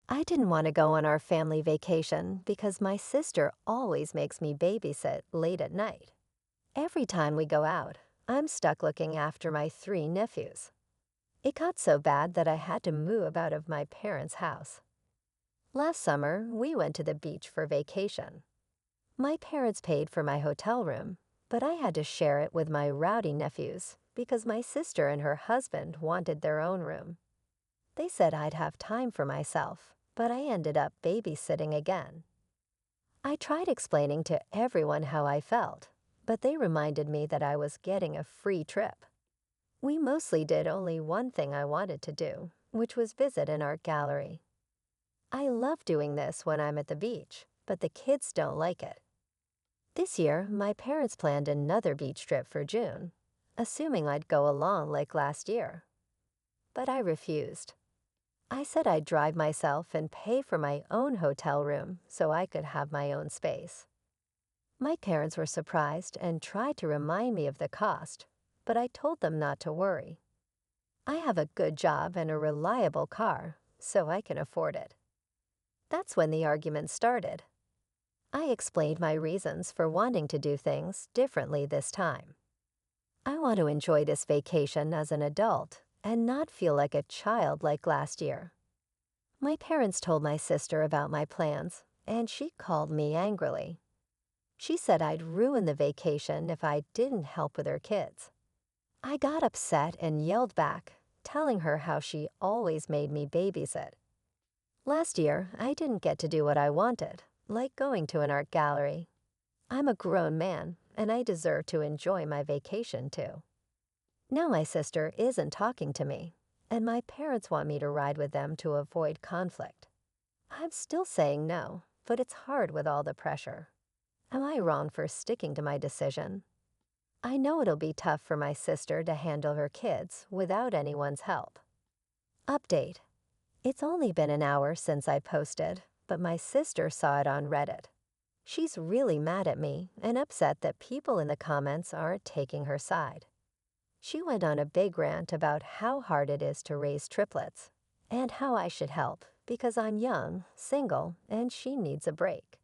I didn't want to go on our family vacation because my sister always makes me babysit late at night. Every time we go out, I'm stuck looking after my three nephews. It got so bad that I had to move out of my parents' house. Last summer, we went to the beach for vacation. My parents paid for my hotel room, but I had to share it with my rowdy nephews because my sister and her husband wanted their own room. They said I'd have time for myself, but I ended up babysitting again. I tried explaining to everyone how I felt, but they reminded me that I was getting a free trip. We mostly did only one thing I wanted to do, which was visit an art gallery. I love doing this when I'm at the beach, but the kids don't like it. This year, my parents planned another beach trip for June, assuming I'd go along like last year. But I refused. I said I'd drive myself and pay for my own hotel room so I could have my own space. My parents were surprised and tried to remind me of the cost, but I told them not to worry. I have a good job and a reliable car, so I can afford it. That's when the argument started. I explained my reasons for wanting to do things differently this time. I want to enjoy this vacation as an adult and not feel like a child like last year. My parents told my sister about my plans, and she called me angrily. She said I'd ruin the vacation if I didn't help with her kids. I got upset and yelled back, telling her how she always made me babysit. Last year, I didn't get to do what I wanted, like going to an art gallery. I'm a grown man, and I deserve to enjoy my vacation too. Now my sister isn't talking to me, and my parents want me to ride with them to avoid conflict. I'm still saying no, but it's hard with all the pressure. Am I wrong for sticking to my decision? I know it'll be tough for my sister to handle her kids without anyone's help. Update. It's only been an hour since I posted, but my sister saw it on Reddit. She's really mad at me and upset that people in the comments aren't taking her side. She went on a big rant about how hard it is to raise triplets and how I should help because I'm young, single, and she needs a break.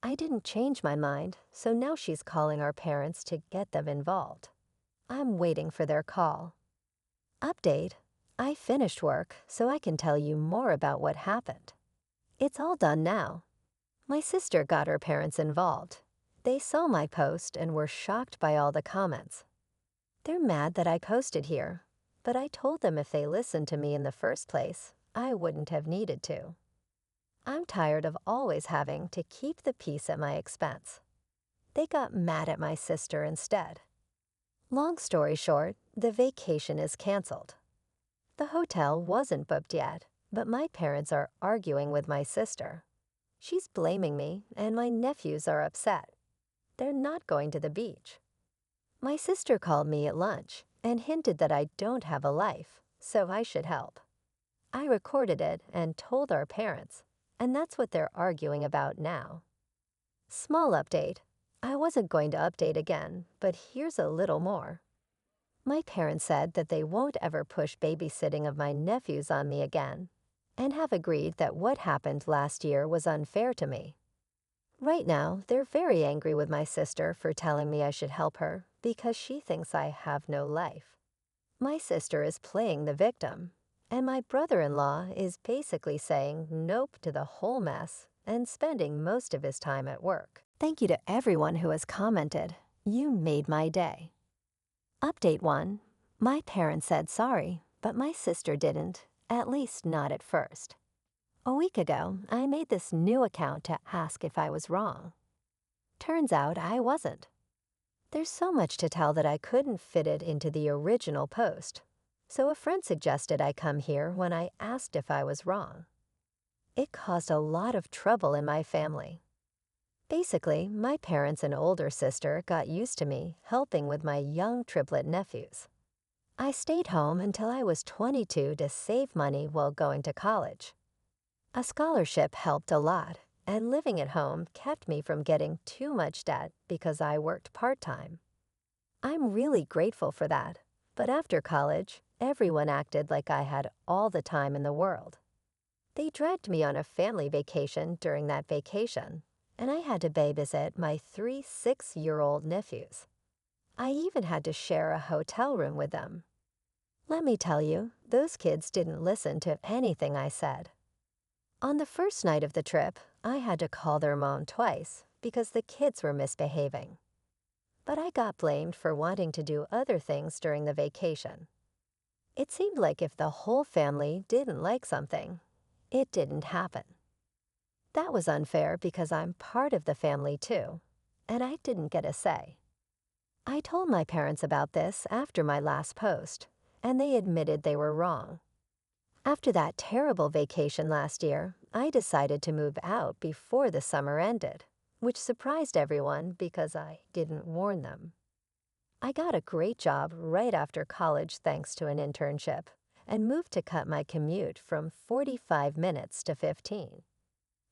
I didn't change my mind, so now she's calling our parents to get them involved. I'm waiting for their call. Update. I finished work, so I can tell you more about what happened. It's all done now. My sister got her parents involved. They saw my post and were shocked by all the comments. They're mad that I posted here, but I told them if they listened to me in the first place, I wouldn't have needed to. I'm tired of always having to keep the peace at my expense. They got mad at my sister instead. Long story short, the vacation is canceled. The hotel wasn't booked yet, but my parents are arguing with my sister. She's blaming me, and my nephews are upset. They're not going to the beach. My sister called me at lunch and hinted that I don't have a life, so I should help. I recorded it and told our parents, and that's what they're arguing about now. Small update. I wasn't going to update again, but here's a little more. My parents said that they won't ever push babysitting of my nephews on me again, and have agreed that what happened last year was unfair to me. Right now, they're very angry with my sister for telling me I should help her because she thinks I have no life. My sister is playing the victim, and my brother-in-law is basically saying nope to the whole mess and spending most of his time at work. Thank you to everyone who has commented. You made my day. Update 1. My parents said sorry, but my sister didn't, at least not at first. A week ago, I made this new account to ask if I was wrong. Turns out I wasn't. There's so much to tell that I couldn't fit it into the original post, so a friend suggested I come here when I asked if I was wrong. It caused a lot of trouble in my family. Basically, my parents and older sister got used to me helping with my young triplet nephews. I stayed home until I was 22 to save money while going to college. A scholarship helped a lot, and living at home kept me from getting too much debt because I worked part-time. I'm really grateful for that, but after college, everyone acted like I had all the time in the world. They dragged me on a family vacation during that vacation, and I had to babysit my three 6-year-old nephews. I even had to share a hotel room with them. Let me tell you, those kids didn't listen to anything I said. On the first night of the trip, I had to call their mom twice because the kids were misbehaving. But I got blamed for wanting to do other things during the vacation. It seemed like if the whole family didn't like something, it didn't happen. That was unfair because I'm part of the family too, and I didn't get a say. I told my parents about this after my last post, and they admitted they were wrong. After that terrible vacation last year, I decided to move out before the summer ended, which surprised everyone because I didn't warn them. I got a great job right after college thanks to an internship, and moved to cut my commute from 45 minutes to 15.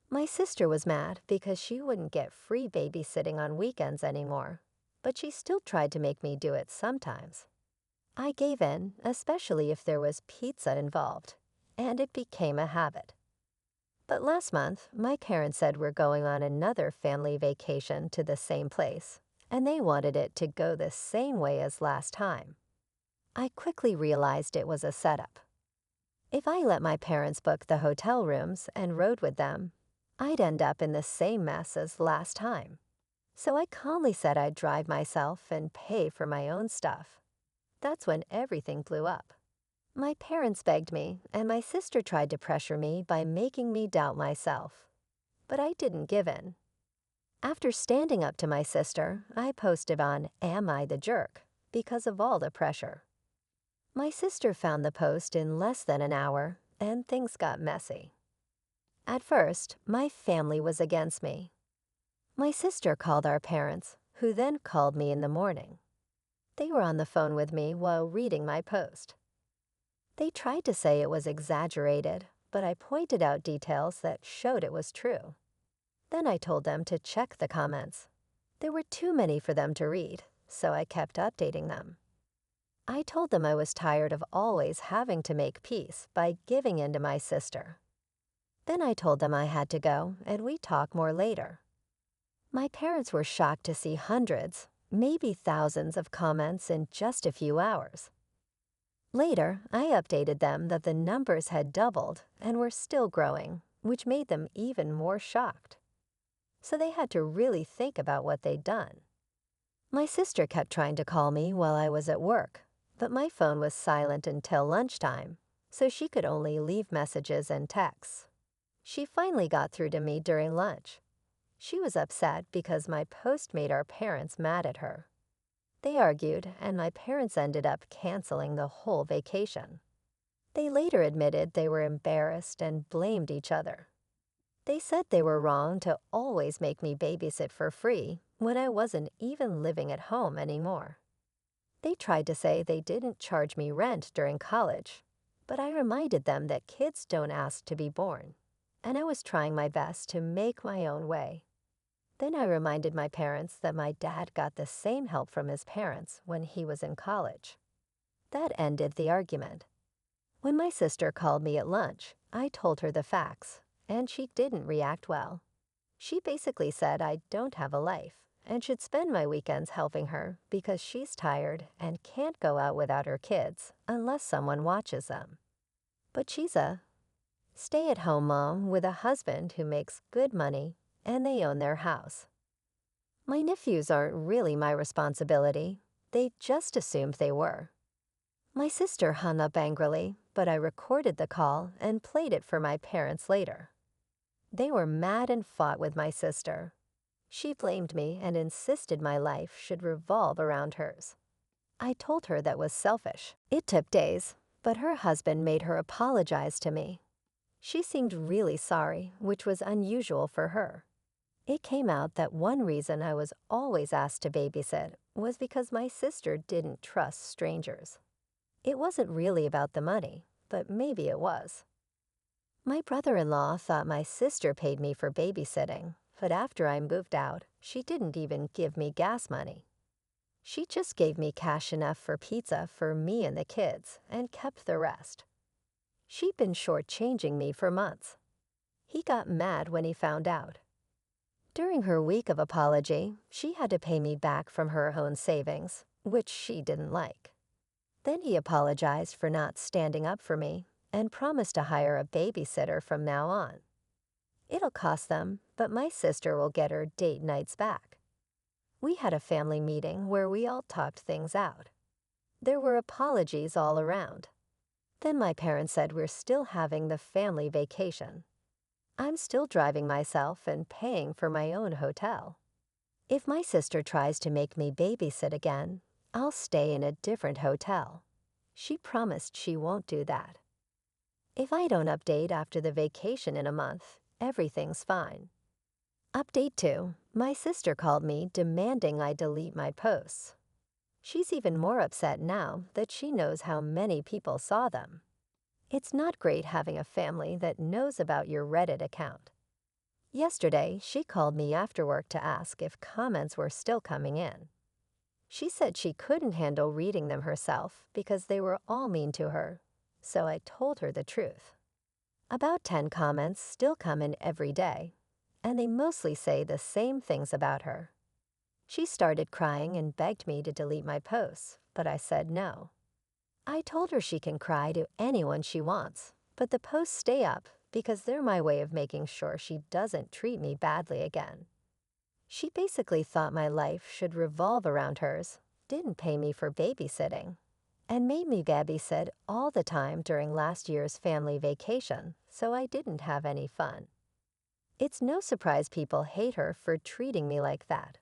My sister was mad because she wouldn't get free babysitting on weekends anymore, but she still tried to make me do it sometimes. I gave in, especially if there was pizza involved, and it became a habit. But last month, my parents said we're going on another family vacation to the same place, and they wanted it to go the same way as last time. I quickly realized it was a setup. If I let my parents book the hotel rooms and rode with them, I'd end up in the same mess as last time. So I calmly said I'd drive myself and pay for my own stuff. That's when everything blew up. My parents begged me, and my sister tried to pressure me by making me doubt myself. But I didn't give in. After standing up to my sister, I posted on Am I the Jerk because of all the pressure. My sister found the post in less than an hour, and things got messy. At first, my family was against me. My sister called our parents, who then called me in the morning. They were on the phone with me while reading my post. They tried to say it was exaggerated, but I pointed out details that showed it was true. Then I told them to check the comments. There were too many for them to read, so I kept updating them. I told them I was tired of always having to make peace by giving in to my sister. Then I told them I had to go, and we'd talk more later. My parents were shocked to see hundreds, maybe thousands of comments in just a few hours. Later, I updated them that the numbers had doubled and were still growing, which made them even more shocked. So they had to really think about what they'd done. My sister kept trying to call me while I was at work, but my phone was silent until lunchtime, so she could only leave messages and texts. She finally got through to me during lunch. She was upset because my post made our parents mad at her. They argued, and my parents ended up canceling the whole vacation. They later admitted they were embarrassed and blamed each other. They said they were wrong to always make me babysit for free when I wasn't even living at home anymore. They tried to say they didn't charge me rent during college, but I reminded them that kids don't ask to be born, and I was trying my best to make my own way. Then I reminded my parents that my dad got the same help from his parents when he was in college. That ended the argument. When my sister called me at lunch, I told her the facts, and she didn't react well. She basically said I don't have a life and should spend my weekends helping her because she's tired and can't go out without her kids unless someone watches them. But she's a stay-at-home mom with a husband who makes good money, and they own their house. My nephews aren't really my responsibility. They just assumed they were. My sister hung up angrily, but I recorded the call and played it for my parents later. They were mad and fought with my sister. She blamed me and insisted my life should revolve around hers. I told her that was selfish. It took days, but her husband made her apologize to me. She seemed really sorry, which was unusual for her. It came out that one reason I was always asked to babysit was because my sister didn't trust strangers. It wasn't really about the money, but maybe it was. My brother-in-law thought my sister paid me for babysitting, but after I moved out, she didn't even give me gas money. She just gave me cash enough for pizza for me and the kids and kept the rest. She'd been shortchanging me for months. He got mad when he found out. During her week of apology, she had to pay me back from her own savings, which she didn't like. Then he apologized for not standing up for me and promised to hire a babysitter from now on. It'll cost them, but my sister will get her date nights back. We had a family meeting where we all talked things out. There were apologies all around. Then my parents said we're still having the family vacation. I'm still driving myself and paying for my own hotel. If my sister tries to make me babysit again, I'll stay in a different hotel. She promised she won't do that. If I don't update after the vacation in a month, everything's fine. Update 2. My sister called me demanding I delete my posts. She's even more upset now that she knows how many people saw them. It's not great having a family that knows about your Reddit account. Yesterday, she called me after work to ask if comments were still coming in. She said she couldn't handle reading them herself because they were all mean to her, so I told her the truth. About 10 comments still come in every day, and they mostly say the same things about her. She started crying and begged me to delete my posts, but I said no. I told her she can cry to anyone she wants, but the posts stay up because they're my way of making sure she doesn't treat me badly again. She basically thought my life should revolve around hers, didn't pay me for babysitting, and made me babysit all the time during last year's family vacation, so I didn't have any fun. It's no surprise people hate her for treating me like that.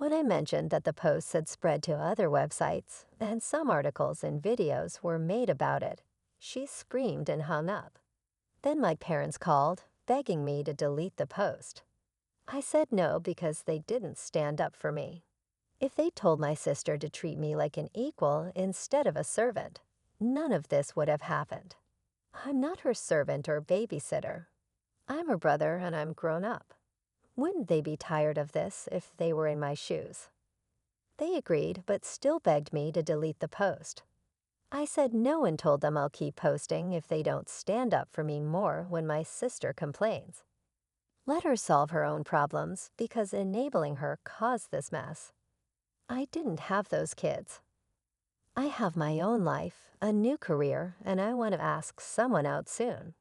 When I mentioned that the posts had spread to other websites and some articles and videos were made about it, she screamed and hung up. Then my parents called, begging me to delete the post. I said no because they didn't stand up for me. If they told my sister to treat me like an equal instead of a servant, none of this would have happened. I'm not her servant or babysitter. I'm her brother and I'm grown up. Wouldn't they be tired of this if they were in my shoes? They agreed, but still begged me to delete the post. I said no and told them I'll keep posting if they don't stand up for me more when my sister complains. Let her solve her own problems because enabling her caused this mess. I didn't have those kids. I have my own life, a new career, and I want to ask someone out soon.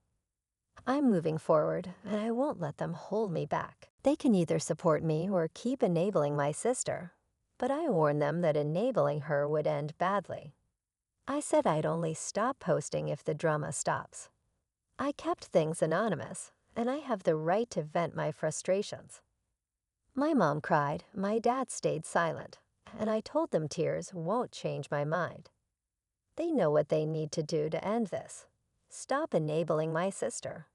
I'm moving forward, and I won't let them hold me back. They can either support me or keep enabling my sister, but I warned them that enabling her would end badly. I said I'd only stop posting if the drama stops. I kept things anonymous, and I have the right to vent my frustrations. My mom cried, my dad stayed silent, and I told them tears won't change my mind. They know what they need to do to end this. Stop enabling my sister.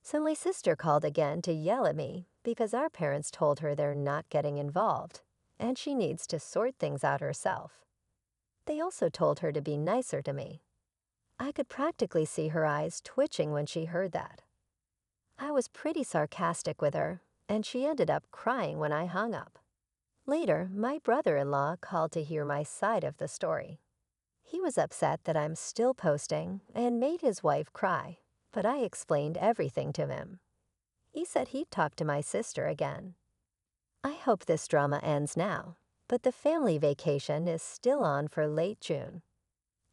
So my sister called again to yell at me because our parents told her they're not getting involved, and she needs to sort things out herself. They also told her to be nicer to me. I could practically see her eyes twitching when she heard that. I was pretty sarcastic with her, and she ended up crying when I hung up. Later, my brother-in-law called to hear my side of the story. He was upset that I'm still posting and made his wife cry, but I explained everything to him. He said he'd talk to my sister again. I hope this drama ends now, but the family vacation is still on for late June.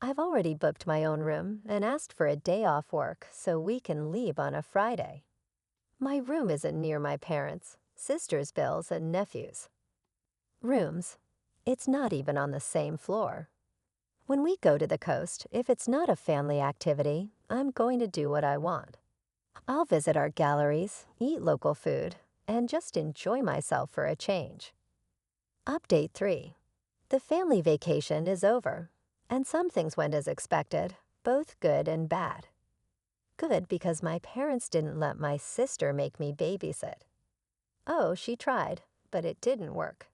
I've already booked my own room and asked for a day off work so we can leave on a Friday. My room isn't near my parents, sister's bills, and nephews. Rooms. It's not even on the same floor. When we go to the coast, if it's not a family activity, I'm going to do what I want. I'll visit art galleries, eat local food, and just enjoy myself for a change. Update 3. The family vacation is over, and some things went as expected, both good and bad. Good because my parents didn't let my sister make me babysit. Oh, she tried, but it didn't work.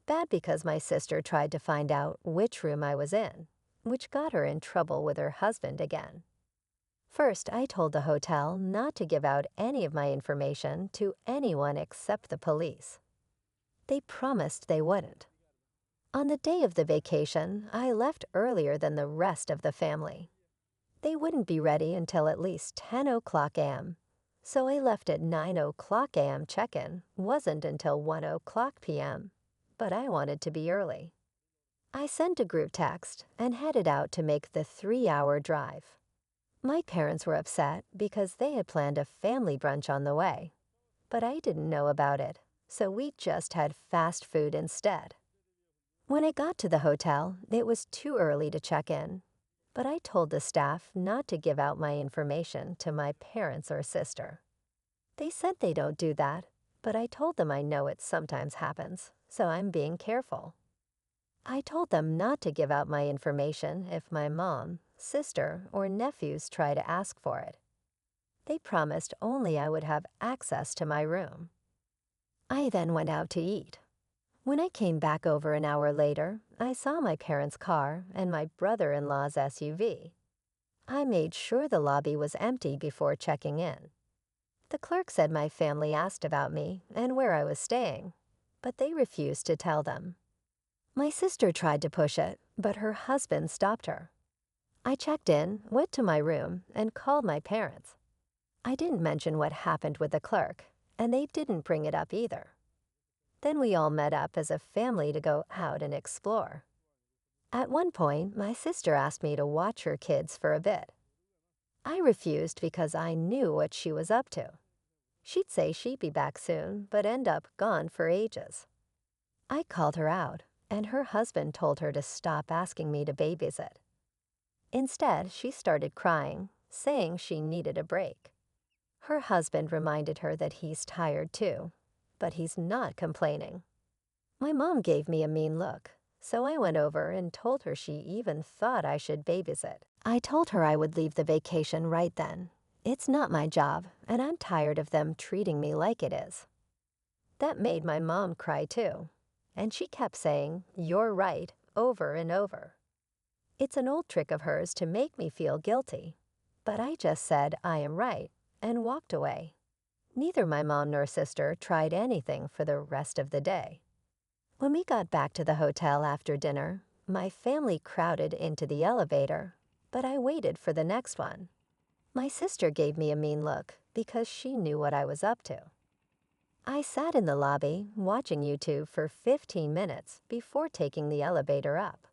Bad because my sister tried to find out which room I was in, which got her in trouble with her husband again. First, I told the hotel not to give out any of my information to anyone except the police. They promised they wouldn't. On the day of the vacation, I left earlier than the rest of the family. They wouldn't be ready until at least 10 o'clock a.m., So I left at 9 o'clock a.m. check-in wasn't until 1 o'clock p.m., but I wanted to be early. I sent a group text and headed out to make the 3-hour drive. My parents were upset because they had planned a family brunch on the way, but I didn't know about it, so we just had fast food instead. When I got to the hotel, it was too early to check in, but I told the staff not to give out my information to my parents or sister. They said they don't do that, but I told them I know it sometimes happens, so I'm being careful. I told them not to give out my information if my mom, sister, or nephews try to ask for it. They promised only I would have access to my room. I then went out to eat. When I came back over an hour later, I saw my parents' car and my brother-in-law's SUV. I made sure the lobby was empty before checking in. The clerk said my family asked about me and where I was staying, but they refused to tell them. My sister tried to push it, but her husband stopped her. I checked in, went to my room, and called my parents. I didn't mention what happened with the clerk, and they didn't bring it up either. Then we all met up as a family to go out and explore. At one point, my sister asked me to watch her kids for a bit. I refused because I knew what she was up to. She'd say she'd be back soon, but end up gone for ages. I called her out, and her husband told her to stop asking me to babysit. Instead, she started crying, saying she needed a break. Her husband reminded her that he's tired too, but he's not complaining. My mom gave me a mean look, so I went over and told her she even thought I should babysit. I told her I would leave the vacation right then. It's not my job, and I'm tired of them treating me like it is. That made my mom cry too, and she kept saying, "You're right," over and over. It's an old trick of hers to make me feel guilty, but I just said I am right and walked away. Neither my mom nor sister tried anything for the rest of the day. When we got back to the hotel after dinner, my family crowded into the elevator, but I waited for the next one. My sister gave me a mean look because she knew what I was up to. I sat in the lobby watching YouTube for 15 minutes before taking the elevator up.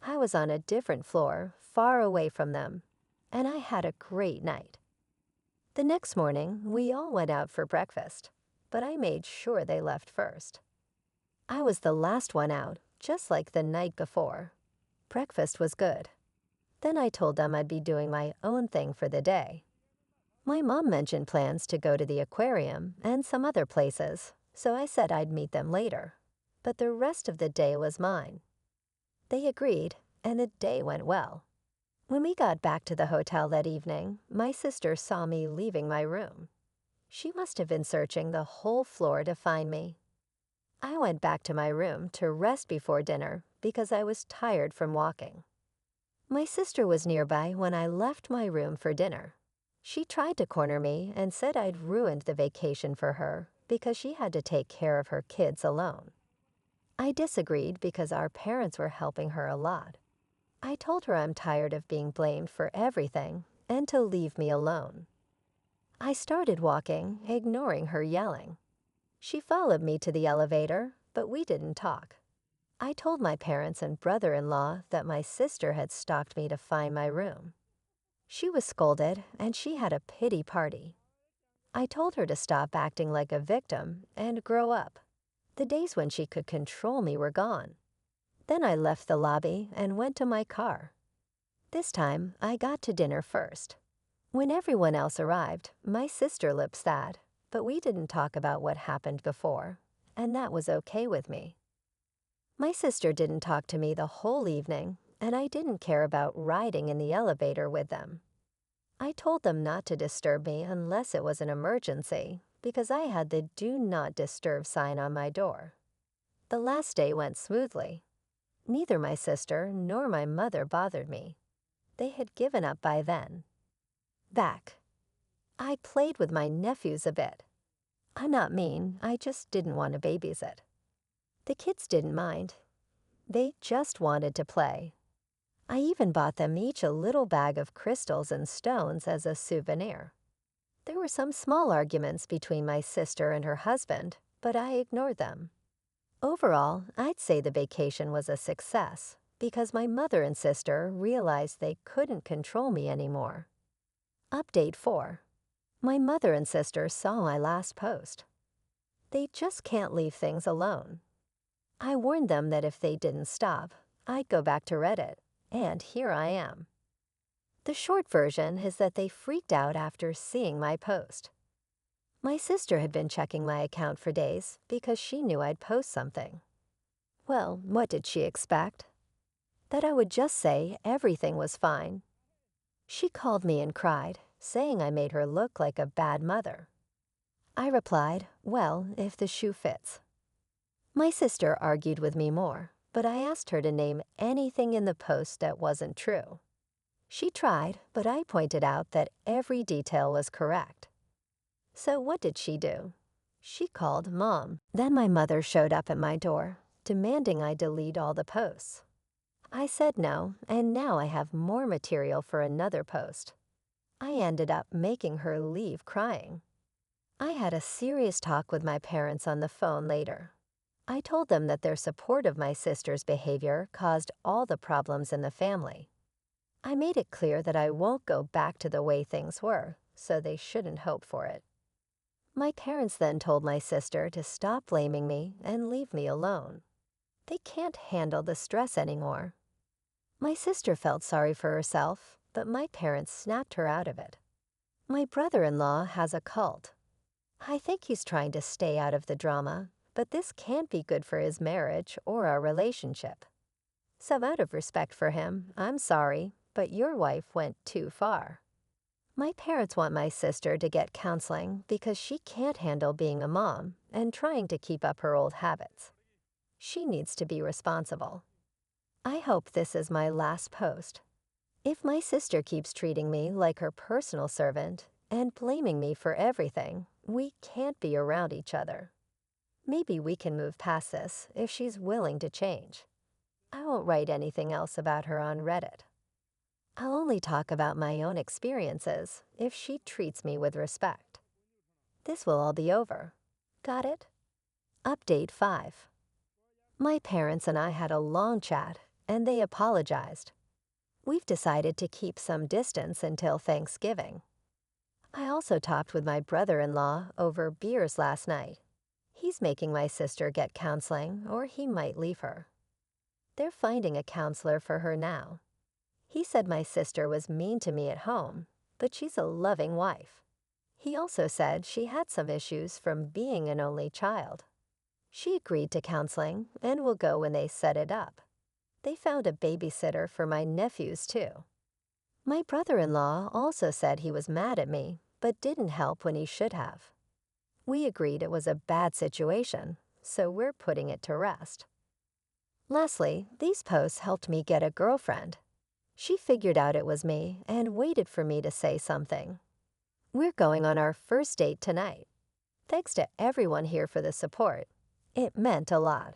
I was on a different floor, far away from them, and I had a great night. The next morning, we all went out for breakfast, but I made sure they left first. I was the last one out, just like the night before. Breakfast was good. Then I told them I'd be doing my own thing for the day. My mom mentioned plans to go to the aquarium and some other places, so I said I'd meet them later, but the rest of the day was mine. They agreed, and the day went well. When we got back to the hotel that evening, my sister saw me leaving my room. She must have been searching the whole floor to find me. I went back to my room to rest before dinner because I was tired from walking. My sister was nearby when I left my room for dinner. She tried to corner me and said I'd ruined the vacation for her because she had to take care of her kids alone. I disagreed because our parents were helping her a lot. I told her I'm tired of being blamed for everything and to leave me alone. I started walking, ignoring her yelling. She followed me to the elevator, but we didn't talk. I told my parents and brother-in-law that my sister had stalked me to find my room. She was scolded, and she had a pity party. I told her to stop acting like a victim and grow up. The days when she could control me were gone. Then I left the lobby and went to my car. This time, I got to dinner first. When everyone else arrived, my sister looked sad, but we didn't talk about what happened before, and that was okay with me. My sister didn't talk to me the whole evening, and I didn't care about riding in the elevator with them. I told them not to disturb me unless it was an emergency, because I had the Do Not Disturb sign on my door. The last day went smoothly. Neither my sister nor my mother bothered me. They had given up by then. Back. I played with my nephews a bit. I'm not mean, I just didn't want to babysit. The kids didn't mind. They just wanted to play. I even bought them each a little bag of crystals and stones as a souvenir. There were some small arguments between my sister and her husband, but I ignored them. Overall, I'd say the vacation was a success because my mother and sister realized they couldn't control me anymore. Update 4. My mother and sister saw my last post. They just can't leave things alone. I warned them that if they didn't stop, I'd go back to Reddit, and here I am. The short version is that they freaked out after seeing my post. My sister had been checking my account for days because she knew I'd post something. Well, what did she expect? That I would just say everything was fine. She called me and cried, saying I made her look like a bad mother. I replied, well, if the shoe fits. My sister argued with me more, but I asked her to name anything in the post that wasn't true. She tried, but I pointed out that every detail was correct. So what did she do? She called Mom. Then my mother showed up at my door, demanding I delete all the posts. I said no, and now I have more material for another post. I ended up making her leave crying. I had a serious talk with my parents on the phone later. I told them that their support of my sister's behavior caused all the problems in the family. I made it clear that I won't go back to the way things were, so they shouldn't hope for it. My parents then told my sister to stop blaming me and leave me alone. They can't handle the stress anymore. My sister felt sorry for herself, but my parents snapped her out of it. My brother-in-law has a cult. I think he's trying to stay out of the drama, but this can't be good for his marriage or our relationship. So out of respect for him, I'm sorry, but your wife went too far. My parents want my sister to get counseling because she can't handle being a mom and trying to keep up her old habits. She needs to be responsible. I hope this is my last post. If my sister keeps treating me like her personal servant and blaming me for everything, we can't be around each other. Maybe we can move past this if she's willing to change. I won't write anything else about her on Reddit. I'll only talk about my own experiences if she treats me with respect. This will all be over. Got it? Update 5. My parents and I had a long chat, and they apologized. We've decided to keep some distance until Thanksgiving. I also talked with my brother-in-law over beers last night. He's making my sister get counseling, or he might leave her. They're finding a counselor for her now. He said my sister was mean to me at home, but she's a loving wife. He also said she had some issues from being an only child. She agreed to counseling and will go when they set it up. They found a babysitter for my nephews too. My brother-in-law also said he was mad at me, but didn't help when he should have. We agreed it was a bad situation, so we're putting it to rest. Lastly, these posts helped me get a girlfriend. She figured out it was me and waited for me to say something. We're going on our first date tonight. Thanks to everyone here for the support. It meant a lot.